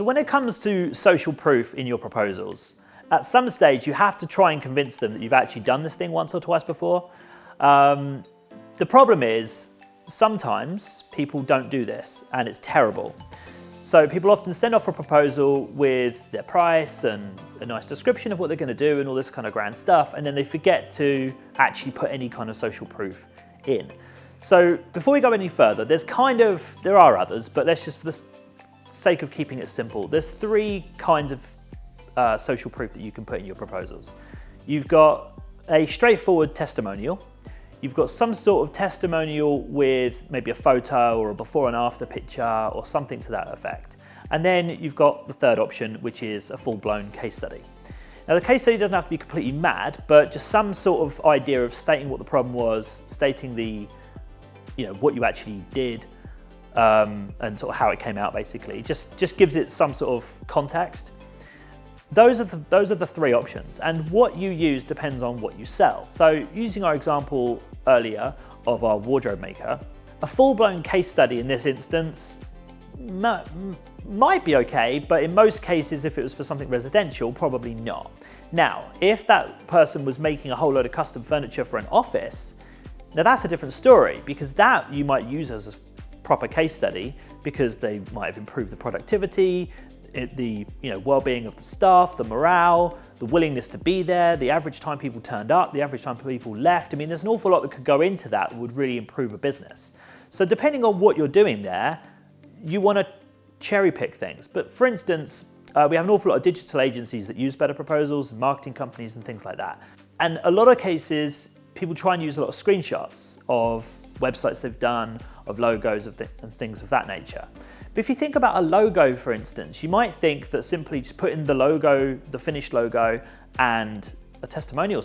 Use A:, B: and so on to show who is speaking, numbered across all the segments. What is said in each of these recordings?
A: So when it comes to social proof in your proposals, at some stage you have to try and convince them that you've actually done this thing once or twice before. The problem is sometimes people don't do this and it's terrible. So people often send off a proposal with their price and a nice description of what they're going to do and all this kind of grand stuff, and then they forget to actually put any kind of social proof in. So before we go any further, there are others, but let's just, for the sake of keeping it simple, there's three kinds of social proof that you can put in your proposals. You've got a straightforward testimonial. You've got some sort of testimonial with maybe a photo or a before and after picture or something to that effect. And then you've got the third option, which is a full-blown case study. Now the case study doesn't have to be completely mad, but just some sort of idea of stating what the problem was, stating what you actually did, and sort of how it came out basically. Just gives it some sort of context. Those are the three options, and what you use depends on what you sell. So using our example earlier of our wardrobe maker, a full-blown case study in this instance might be okay, but in most cases, if it was for something residential, probably not. Now, if that person was making a whole load of custom furniture for an office, now that's a different story, because that you might use as a proper case study because they might have improved the productivity, the well-being of the staff, the morale, the willingness to be there, the average time people turned up, the average time people left. I mean, there's an awful lot that could go into that would really improve a business. So depending on what you're doing there, you want to cherry pick things. But for instance, we have an awful lot of digital agencies that use better proposals and marketing companies and things like that. And a lot of cases, people try and use a lot of screenshots of websites they've done, of logos and things of that nature. But if you think about a logo, for instance, you might think that simply just putting the logo, the finished logo, and a testimonial,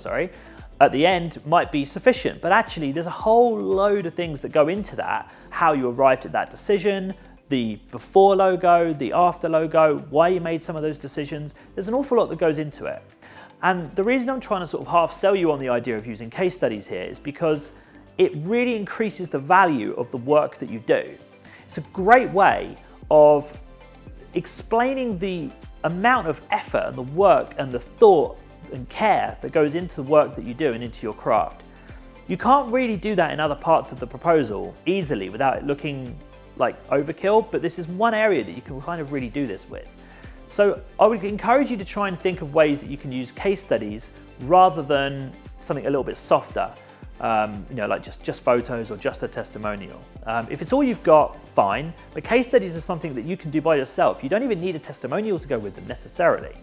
A: at the end might be sufficient. But actually, there's a whole load of things that go into that, how you arrived at that decision, the before logo, the after logo, why you made some of those decisions. There's an awful lot that goes into it. And the reason I'm trying to sort of half sell you on the idea of using case studies here is because it really increases the value of the work that you do. It's a great way of explaining the amount of effort and the work and the thought and care that goes into the work that you do and into your craft. You can't really do that in other parts of the proposal easily without it looking like overkill, but this is one area that you can kind of really do this with. So I would encourage you to try and think of ways that you can use case studies rather than something a little bit softer. Like just photos or just a testimonial. If it's all you've got, fine, but case studies are something that you can do by yourself. You don't even need a testimonial to go with them necessarily.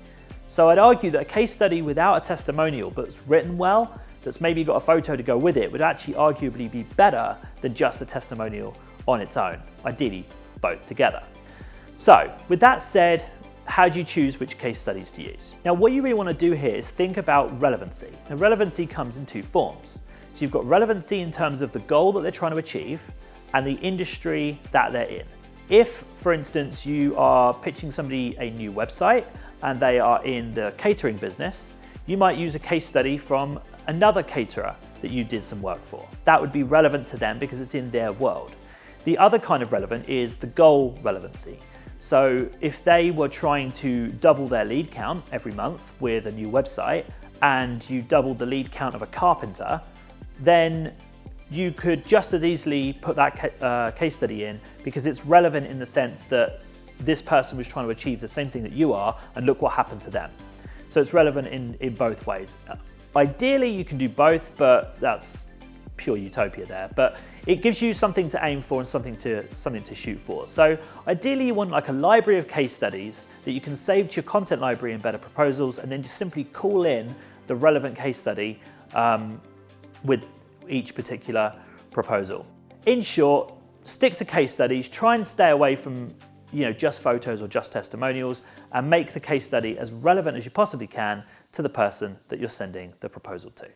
A: So I'd argue that a case study without a testimonial, but it's written well, that's maybe got a photo to go with it, would actually arguably be better than just a testimonial on its own, ideally both together. So with that said, how do you choose which case studies to use? Now, what you really want to do here is think about relevancy. Now, relevancy comes in two forms. So you've got relevancy in terms of the goal that they're trying to achieve and the industry that they're in. If, for instance, you are pitching somebody a new website and they are in the catering business, you might use a case study from another caterer that you did some work for. That would be relevant to them because it's in their world. The other kind of relevant is the goal relevancy. So if they were trying to double their lead count every month with a new website and you doubled the lead count of a carpenter, then you could just as easily put that case study in because it's relevant in the sense that this person was trying to achieve the same thing that you are and look what happened to them. So it's relevant in both ways. Ideally, you can do both, but that's pure utopia there. But it gives you something to aim for and something to shoot for. So ideally, you want like a library of case studies that you can save to your content library in Better Proposals and then just simply call in the relevant case study with each particular proposal. In short, stick to case studies, try and stay away from just photos or just testimonials, and make the case study as relevant as you possibly can to the person that you're sending the proposal to.